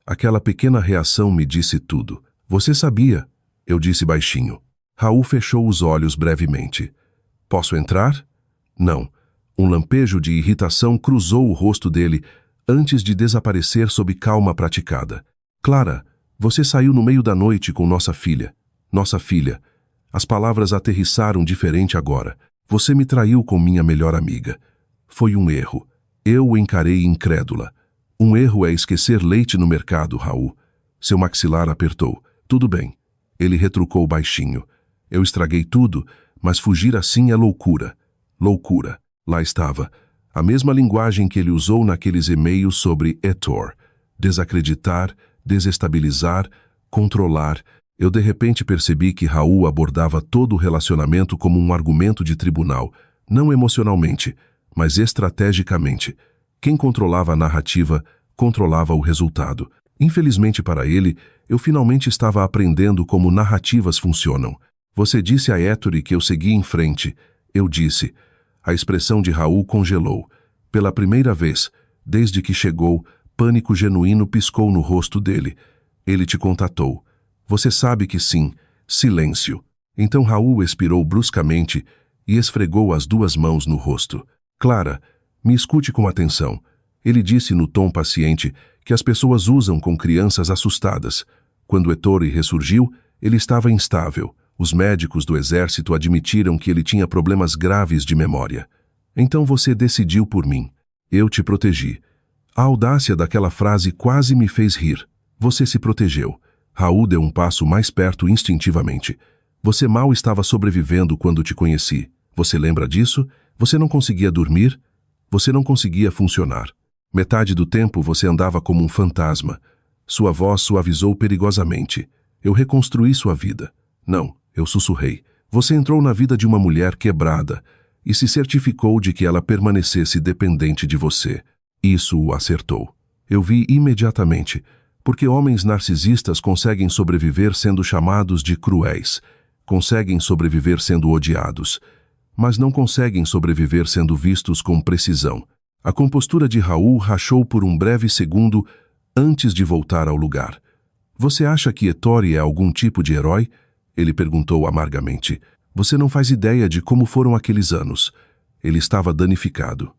Aquela pequena reação me disse tudo. Você sabia? Eu disse baixinho. Raul fechou os olhos brevemente. Posso entrar? Não. Um lampejo de irritação cruzou o rosto dele antes de desaparecer sob calma praticada. Clara, você saiu no meio da noite com nossa filha. Nossa filha. As palavras aterrissaram diferente agora. Você me traiu com minha melhor amiga. Foi um erro. Eu o encarei incrédula. Um erro é esquecer leite no mercado, Raul. Seu maxilar apertou. Tudo bem. Ele retrucou baixinho. Eu estraguei tudo, mas fugir assim é loucura. Loucura. Lá estava. A mesma linguagem que ele usou naqueles e-mails sobre Ettore. Desacreditar, desestabilizar, controlar. Eu de repente percebi que Raul abordava todo o relacionamento como um argumento de tribunal, não emocionalmente, mas estrategicamente. Quem controlava a narrativa, controlava o resultado. Infelizmente para ele, eu finalmente estava aprendendo como narrativas funcionam. Você disse a Ettore que eu segui em frente. Eu disse. A expressão de Raul congelou. Pela primeira vez, desde que chegou, pânico genuíno piscou no rosto dele. Ele te contatou. Você sabe que sim. Silêncio. Então Raul expirou bruscamente e esfregou as 2 mãos no rosto. Clara, me escute com atenção. Ele disse no tom paciente que as pessoas usam com crianças assustadas. Quando Ettore ressurgiu, ele estava instável. Os médicos do exército admitiram que ele tinha problemas graves de memória. Então você decidiu por mim. Eu te protegi. A audácia daquela frase quase me fez rir. Você se protegeu. Raul deu um passo mais perto instintivamente. Você mal estava sobrevivendo quando te conheci. Você lembra disso? Você não conseguia dormir? Você não conseguia funcionar. Metade do tempo você andava como um fantasma. Sua voz suavizou perigosamente. Eu reconstruí sua vida. Não, eu sussurrei. Você entrou na vida de uma mulher quebrada e se certificou de que ela permanecesse dependente de você. Isso o acertou. Eu vi imediatamente, porque homens narcisistas conseguem sobreviver sendo chamados de cruéis. conseguem sobreviver sendo odiados, mas não conseguem sobreviver sendo vistos com precisão. A compostura de Raul rachou por um breve segundo antes de voltar ao lugar. Você acha que Ettore é algum tipo de herói? Ele perguntou amargamente. Você não faz ideia de como foram aqueles anos. Ele estava danificado.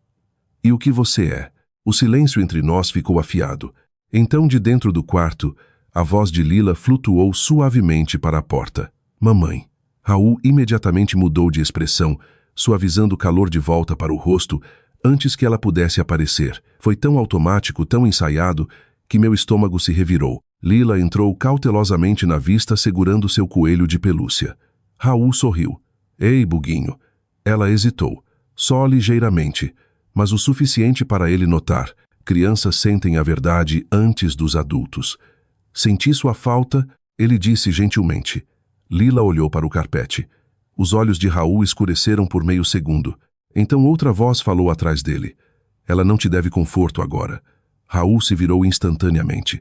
E o que você é? O silêncio entre nós ficou afiado. Então, de dentro do quarto, a voz de Lila flutuou suavemente para a porta. Mamãe. Raul imediatamente mudou de expressão, suavizando o calor de volta para o rosto, antes que ela pudesse aparecer. Foi tão automático, tão ensaiado, que meu estômago se revirou. Lila entrou cautelosamente na vista, segurando seu coelho de pelúcia. Raul sorriu. Ei, Buguinho. Ela hesitou, só ligeiramente, mas o suficiente para ele notar. Crianças sentem a verdade antes dos adultos. Senti sua falta, ele disse gentilmente. Lila olhou para o carpete. Os olhos de Raul escureceram por meio segundo. Então outra voz falou atrás dele. Ela não te deve conforto agora. Raul se virou instantaneamente.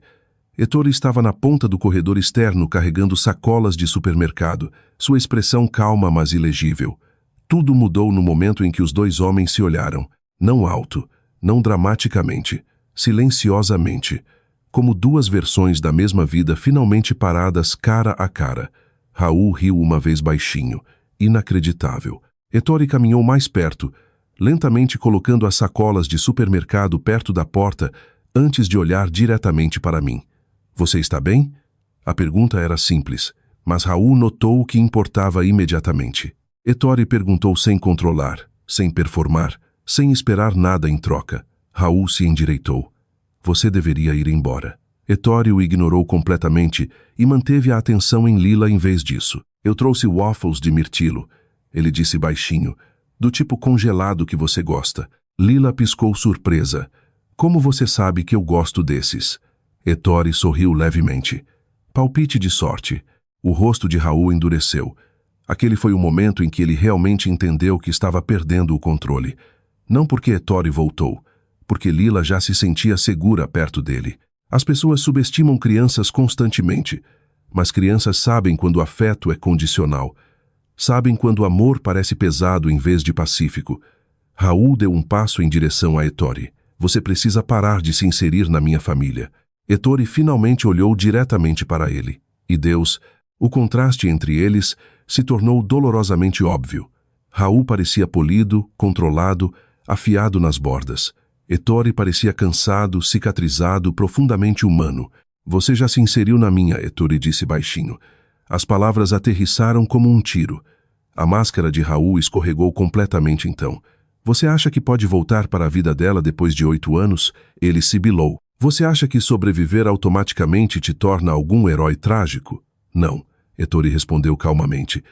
Ettore estava na ponta do corredor externo carregando sacolas de supermercado, sua expressão calma mas ilegível. Tudo mudou no momento em que os dois homens se olharam, não alto, não dramaticamente, silenciosamente, como duas versões da mesma vida finalmente paradas cara a cara. Raul riu uma vez baixinho, inacreditável. Ettore caminhou mais perto, lentamente colocando as sacolas de supermercado perto da porta antes de olhar diretamente para mim. Você está bem? A pergunta era simples, mas Raul notou o que importava imediatamente. Ettore perguntou sem controlar, sem performar, sem esperar nada em troca. Raul se endireitou. Você deveria ir embora. Ettore o ignorou completamente e manteve a atenção em Lila em vez disso. Eu trouxe waffles de mirtilo, ele disse baixinho, do tipo congelado que você gosta. Lila piscou surpresa. Como você sabe que eu gosto desses? Ettore sorriu levemente. Palpite de sorte. O rosto de Raul endureceu. Aquele foi o momento em que ele realmente entendeu que estava perdendo o controle. Não porque Ettore voltou, porque Lila já se sentia segura perto dele. As pessoas subestimam crianças constantemente, mas crianças sabem quando o afeto é condicional. Sabem quando o amor parece pesado em vez de pacífico. Raul deu um passo em direção a Ettore. Você precisa parar de se inserir na minha família. Ettore finalmente olhou diretamente para ele. E Deus, o contraste entre eles se tornou dolorosamente óbvio. Raul parecia polido, controlado, afiado nas bordas. Ettore parecia cansado, cicatrizado, profundamente humano. Você já se inseriu na minha, Ettore disse baixinho. As palavras aterrissaram como um tiro. A máscara de Raul escorregou completamente então. Você acha que pode voltar para a vida dela depois de 8 anos? Ele sibilou. Você acha que sobreviver automaticamente te torna algum herói trágico? Não, Ettore respondeu calmamente.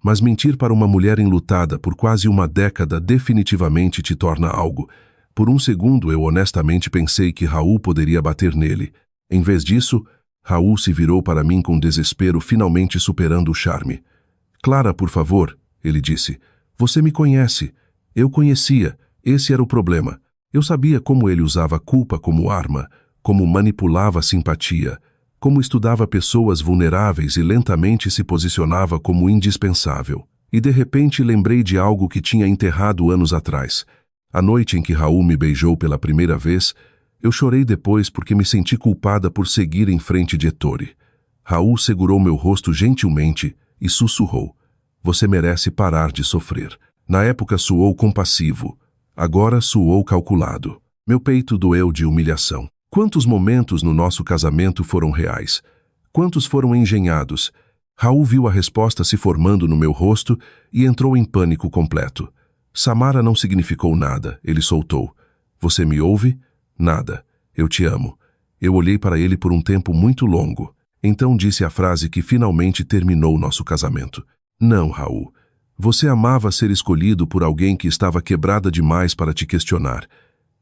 Mas mentir para uma mulher enlutada por quase uma década definitivamente te torna algo. Por um segundo eu honestamente pensei que Raul poderia bater nele. Em vez disso, Raul se virou para mim com desespero, finalmente superando o charme. Clara, por favor, ele disse. Você me conhece. Eu conhecia. Esse era o problema. Eu sabia como ele usava a culpa como arma, como manipulava a simpatia, como estudava pessoas vulneráveis e lentamente se posicionava como indispensável. E de repente lembrei de algo que tinha enterrado anos atrás. A noite em que Raul me beijou pela primeira vez, eu chorei depois porque me senti culpada por seguir em frente de Ettore. Raul segurou meu rosto gentilmente e sussurrou. Você merece parar de sofrer. Na época soou compassivo. Agora soou calculado. Meu peito doeu de humilhação. Quantos momentos no nosso casamento foram reais? Quantos foram engenhados? Raul viu a resposta se formando no meu rosto e entrou em pânico completo. Samara não significou nada, ele soltou. Você me ouve? Nada. Eu te amo. Eu olhei para ele por um tempo muito longo. Então disse a frase que finalmente terminou nosso casamento. Não, Raul. Você amava ser escolhido por alguém que estava quebrada demais para te questionar.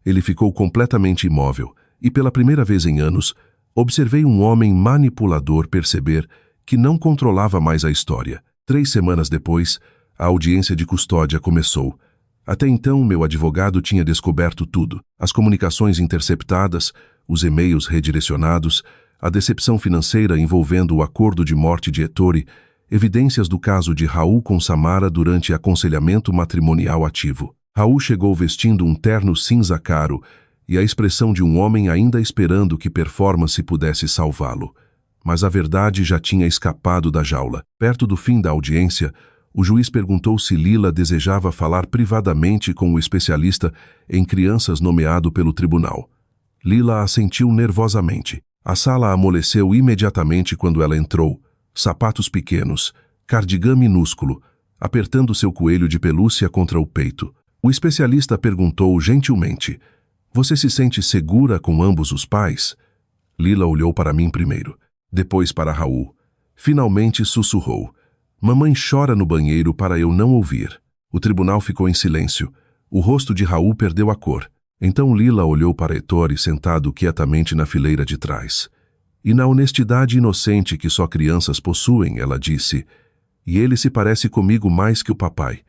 Ele ficou completamente imóvel, e pela primeira vez em anos, observei um homem manipulador perceber que não controlava mais a história. 3 semanas depois, a audiência de custódia começou. Até então, meu advogado tinha descoberto tudo. As comunicações interceptadas, os e-mails redirecionados, a decepção financeira envolvendo o acordo de morte de Ettore Evidências do caso de Raul com Samara durante aconselhamento matrimonial ativo. Raul chegou vestindo um terno cinza caro e a expressão de um homem ainda esperando que performance pudesse salvá-lo. Mas a verdade já tinha escapado da jaula. Perto do fim da audiência, o juiz perguntou se Lila desejava falar privadamente com o especialista em crianças nomeado pelo tribunal. Lila assentiu nervosamente. A sala amoleceu imediatamente quando ela entrou, sapatos pequenos, cardigã minúsculo, apertando seu coelho de pelúcia contra o peito. O especialista perguntou gentilmente: "Você se sente segura com ambos os pais?" Lila olhou para mim primeiro, depois para Raul. Finalmente sussurrou: "Mamãe chora no banheiro para eu não ouvir." O tribunal ficou em silêncio. O rosto de Raul perdeu a cor. Então Lila olhou para Ettore sentado quietamente na fileira de trás. "E na honestidade inocente que só crianças possuem," ela disse, "e ele se parece comigo mais que o papai."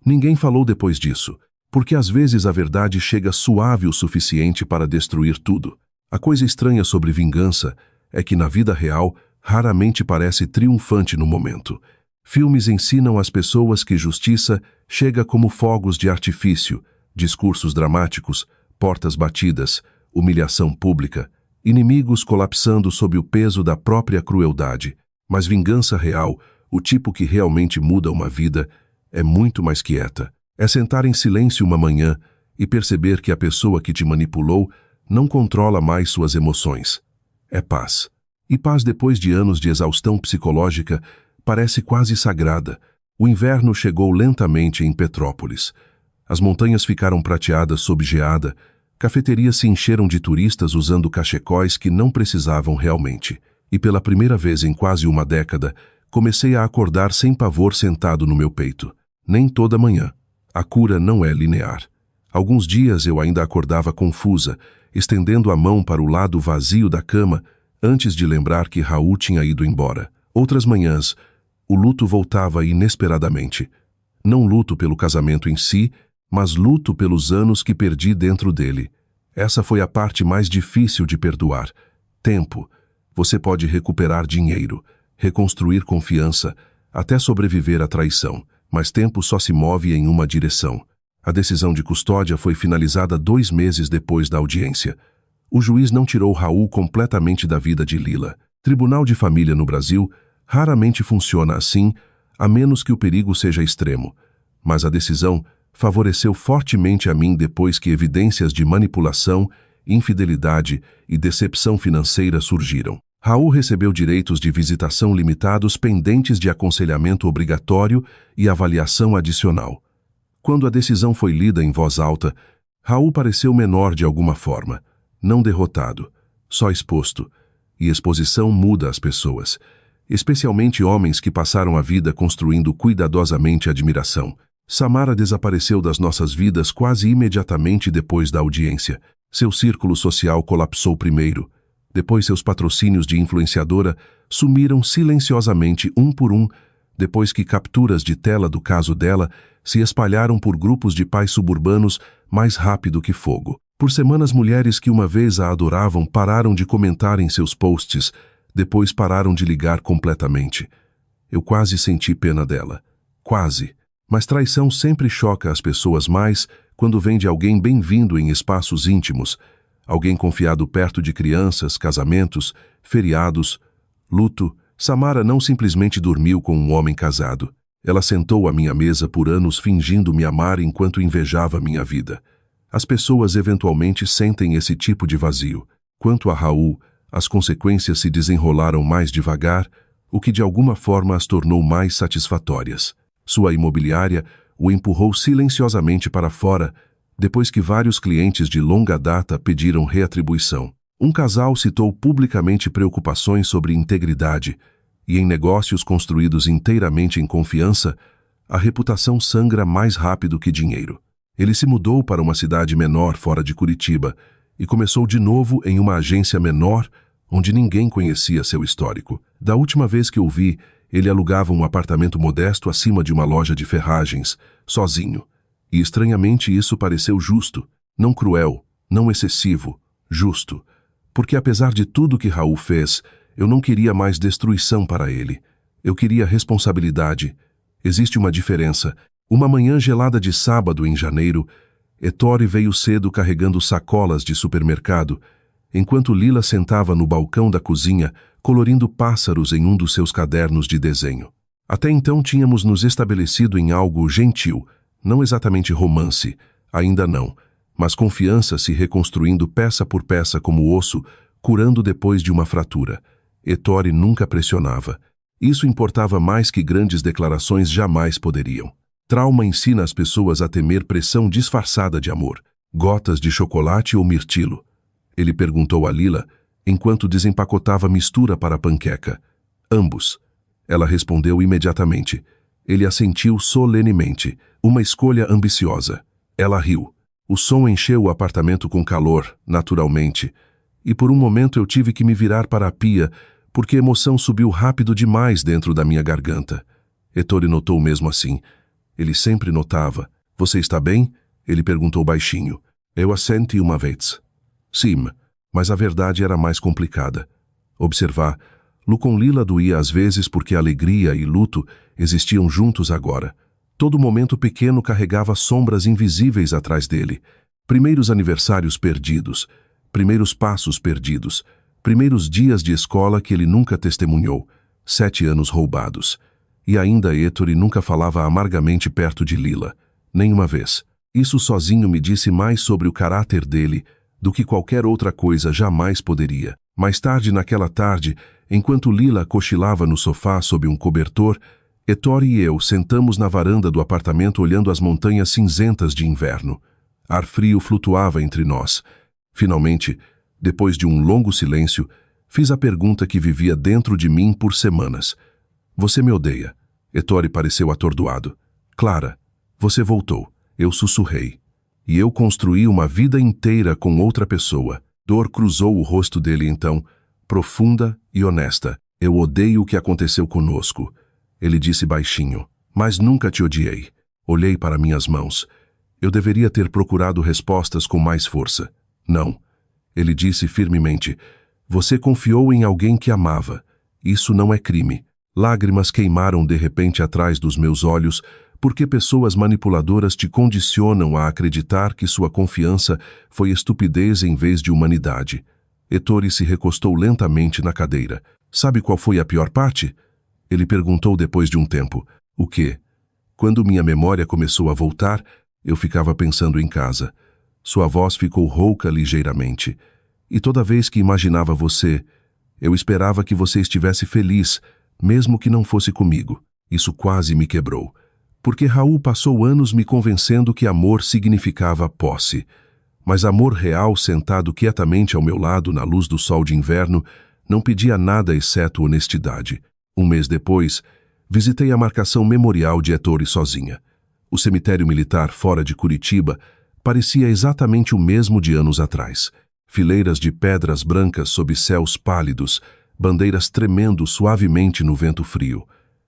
Ninguém falou depois disso, porque às vezes a verdade chega suave o suficiente para destruir tudo. A coisa estranha sobre vingança é que na vida real raramente parece triunfante no momento. Filmes ensinam às pessoas que justiça chega como fogos de artifício, discursos dramáticos, portas batidas, humilhação pública, inimigos colapsando sob o peso da própria crueldade. Mas vingança real, o tipo que realmente muda uma vida, é muito mais quieta. É sentar em silêncio uma manhã e perceber que a pessoa que te manipulou não controla mais suas emoções. É paz. E paz depois de anos de exaustão psicológica parece quase sagrada. O inverno chegou lentamente em Petrópolis. As montanhas ficaram prateadas sob geada, cafeterias se encheram de turistas usando cachecóis que não precisavam realmente. E pela primeira vez em quase uma década, comecei a acordar sem pavor sentado no meu peito. Nem toda manhã. A cura não é linear. Alguns dias eu ainda acordava confusa, estendendo a mão para o lado vazio da cama, antes de lembrar que Raul tinha ido embora. Outras manhãs, o luto voltava inesperadamente. Não luto pelo casamento em si, mas luto pelos anos que perdi dentro dele. Essa foi a parte mais difícil de perdoar. Tempo. Você pode recuperar dinheiro, reconstruir confiança, até sobreviver à traição, mas tempo só se move em uma direção. A decisão de custódia foi finalizada 2 meses depois da audiência. O juiz não tirou Raul completamente da vida de Lila. Tribunal de família no Brasil raramente funciona assim, a menos que o perigo seja extremo. Mas a decisão favoreceu fortemente a mim depois que evidências de manipulação, infidelidade e decepção financeira surgiram. Raul recebeu direitos de visitação limitados pendentes de aconselhamento obrigatório e avaliação adicional. Quando a decisão foi lida em voz alta, Raul pareceu menor de alguma forma, não derrotado, só exposto. E exposição muda as pessoas, especialmente homens que passaram a vida construindo cuidadosamente admiração. Samara desapareceu das nossas vidas quase imediatamente depois da audiência. Seu círculo social colapsou primeiro. Depois seus patrocínios de influenciadora sumiram silenciosamente um por um, depois que capturas de tela do caso dela se espalharam por grupos de pais suburbanos mais rápido que fogo. Por semanas, mulheres que uma vez a adoravam pararam de comentar em seus posts, depois pararam de ligar completamente. Eu quase senti pena dela. Quase. Mas traição sempre choca as pessoas mais quando vem de alguém bem-vindo em espaços íntimos, alguém confiado perto de crianças, casamentos, feriados, luto. Samara não simplesmente dormiu com um homem casado. Ela sentou à minha mesa por anos fingindo me amar enquanto invejava minha vida. As pessoas eventualmente sentem esse tipo de vazio. Quanto a Raul, as consequências se desenrolaram mais devagar, o que de alguma forma as tornou mais satisfatórias. Sua imobiliária o empurrou silenciosamente para fora, depois que vários clientes de longa data pediram reatribuição. Um casal citou publicamente preocupações sobre integridade, e em negócios construídos inteiramente em confiança, a reputação sangra mais rápido que dinheiro. Ele se mudou para uma cidade menor fora de Curitiba e começou de novo em uma agência menor, onde ninguém conhecia seu histórico. Da última vez que o vi, ele alugava um apartamento modesto acima de uma loja de ferragens, sozinho. E estranhamente isso pareceu justo, não cruel, não excessivo, justo. Porque apesar de tudo que Raul fez, eu não queria mais destruição para ele. Eu queria responsabilidade. Existe uma diferença. Uma manhã gelada de sábado em janeiro, Ettore veio cedo carregando sacolas de supermercado, enquanto Lila sentava no balcão da cozinha, colorindo pássaros em um dos seus cadernos de desenho. Até então tínhamos nos estabelecido em algo gentil, não exatamente romance, ainda não, mas confiança se reconstruindo peça por peça como osso, curando depois de uma fratura. Ettore nunca pressionava. Isso importava mais que grandes declarações jamais poderiam. Trauma ensina as pessoas a temer pressão disfarçada de amor. Gotas de chocolate ou mirtilo? Ele perguntou a Lila, enquanto desempacotava mistura para a panqueca. Ambos. Ela respondeu imediatamente. Ele assentiu solenemente. Uma escolha ambiciosa. Ela riu. O som encheu o apartamento com calor, naturalmente. E por um momento eu tive que me virar para a pia, porque a emoção subiu rápido demais dentro da minha garganta. Ettore notou mesmo assim. Ele sempre notava. Você está bem? Ele perguntou baixinho. Eu assenti uma vez. Sim, mas a verdade era mais complicada. Observar, com Lila doía às vezes porque alegria e luto existiam juntos agora. Todo momento pequeno carregava sombras invisíveis atrás dele. Primeiros aniversários perdidos, primeiros passos perdidos, primeiros dias de escola que ele nunca testemunhou, 7 anos roubados. E ainda Ettore nunca falava amargamente perto de Lila, nenhuma vez. Isso sozinho me disse mais sobre o caráter dele do que qualquer outra coisa jamais poderia. Mais tarde naquela tarde, enquanto Lila cochilava no sofá sob um cobertor, Ettore e eu sentamos na varanda do apartamento olhando as montanhas cinzentas de inverno. Ar frio flutuava entre nós. Finalmente, depois de um longo silêncio, fiz a pergunta que vivia dentro de mim por semanas. Você me odeia? Ettore pareceu atordoado. Clara, você voltou. Eu sussurrei. E eu construí uma vida inteira com outra pessoa. Dor cruzou o rosto dele então, profunda e honesta. Eu odeio o que aconteceu conosco. Ele disse baixinho. Mas nunca te odiei. Olhei para minhas mãos. Eu deveria ter procurado respostas com mais força. Não. Ele disse firmemente. Você confiou em alguém que amava. Isso não é crime. Lágrimas queimaram de repente atrás dos meus olhos, porque pessoas manipuladoras te condicionam a acreditar que sua confiança foi estupidez em vez de humanidade. Ettore se recostou lentamente na cadeira. Sabe qual foi a pior parte? Ele perguntou depois de um tempo. O quê? Quando minha memória começou a voltar, eu ficava pensando em casa. Sua voz ficou rouca ligeiramente. E toda vez que imaginava você, eu esperava que você estivesse feliz, mesmo que não fosse comigo. Isso quase me quebrou. Porque Raul passou anos me convencendo que amor significava posse. Mas amor real, sentado quietamente ao meu lado na luz do sol de inverno, não pedia nada exceto honestidade. Um mês depois, visitei a marcação memorial de Ettore sozinha. O cemitério militar fora de Curitiba parecia exatamente o mesmo de anos atrás. Fileiras de pedras brancas sob céus pálidos, bandeiras tremendo suavemente no vento frio.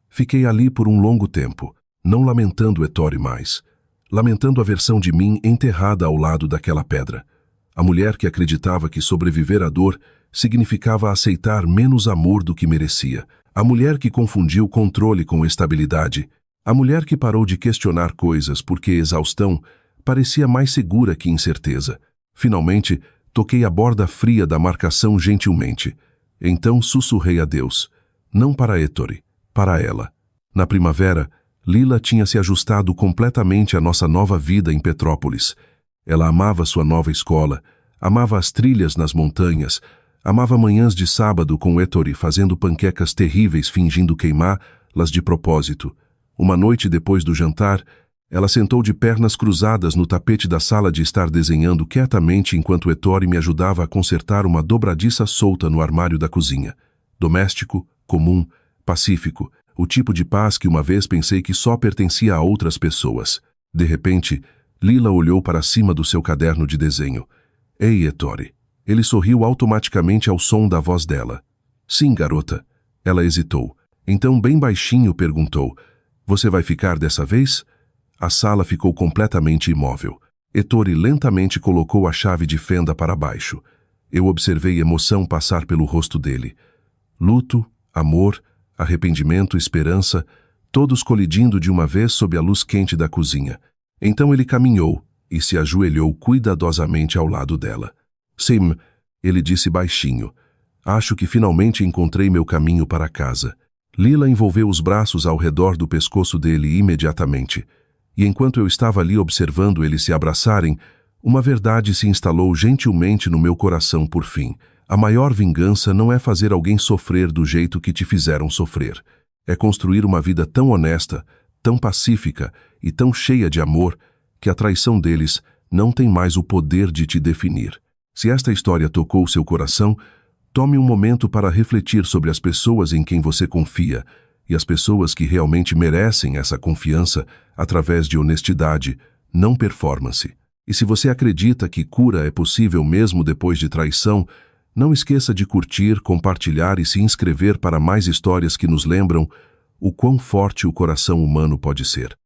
Fiquei ali por um longo tempo, não lamentando Ettore mais, lamentando a versão de mim enterrada ao lado daquela pedra. A mulher que acreditava que sobreviver à dor significava aceitar menos amor do que merecia. A mulher que confundiu controle com estabilidade. A mulher que parou de questionar coisas porque exaustão parecia mais segura que incerteza. Finalmente, toquei a borda fria da marcação gentilmente. Então sussurrei a Deus. Não para Ettore, para ela. Na primavera, Lila tinha se ajustado completamente à nossa nova vida em Petrópolis. Ela amava sua nova escola, amava as trilhas nas montanhas, amava manhãs de sábado com Ettore fazendo panquecas terríveis fingindo queimá-las de propósito. Uma noite depois do jantar, ela sentou de pernas cruzadas no tapete da sala de estar desenhando quietamente enquanto Ettore me ajudava a consertar uma dobradiça solta no armário da cozinha. Doméstico, comum, pacífico, o tipo de paz que uma vez pensei que só pertencia a outras pessoas. De repente, Lila olhou para cima do seu caderno de desenho. Ei, Ettore. Ele sorriu automaticamente ao som da voz dela. Sim, garota. Ela hesitou. Então, bem baixinho, perguntou. Você vai ficar dessa vez? A sala ficou completamente imóvel. Ettore lentamente colocou a chave de fenda para baixo. Eu observei emoção passar pelo rosto dele. Luto, amor, arrependimento, esperança, todos colidindo de uma vez sob a luz quente da cozinha. Então ele caminhou e se ajoelhou cuidadosamente ao lado dela. Sim, ele disse baixinho. Acho que finalmente encontrei meu caminho para casa. Lila envolveu os braços ao redor do pescoço dele imediatamente. E enquanto eu estava ali observando eles se abraçarem, uma verdade se instalou gentilmente no meu coração por fim. A maior vingança não é fazer alguém sofrer do jeito que te fizeram sofrer. É construir uma vida tão honesta, tão pacífica e tão cheia de amor que a traição deles não tem mais o poder de te definir. Se esta história tocou seu coração, tome um momento para refletir sobre as pessoas em quem você confia e as pessoas que realmente merecem essa confiança através de honestidade, não performance. E se você acredita que cura é possível mesmo depois de traição, não esqueça de curtir, compartilhar e se inscrever para mais histórias que nos lembram o quão forte o coração humano pode ser.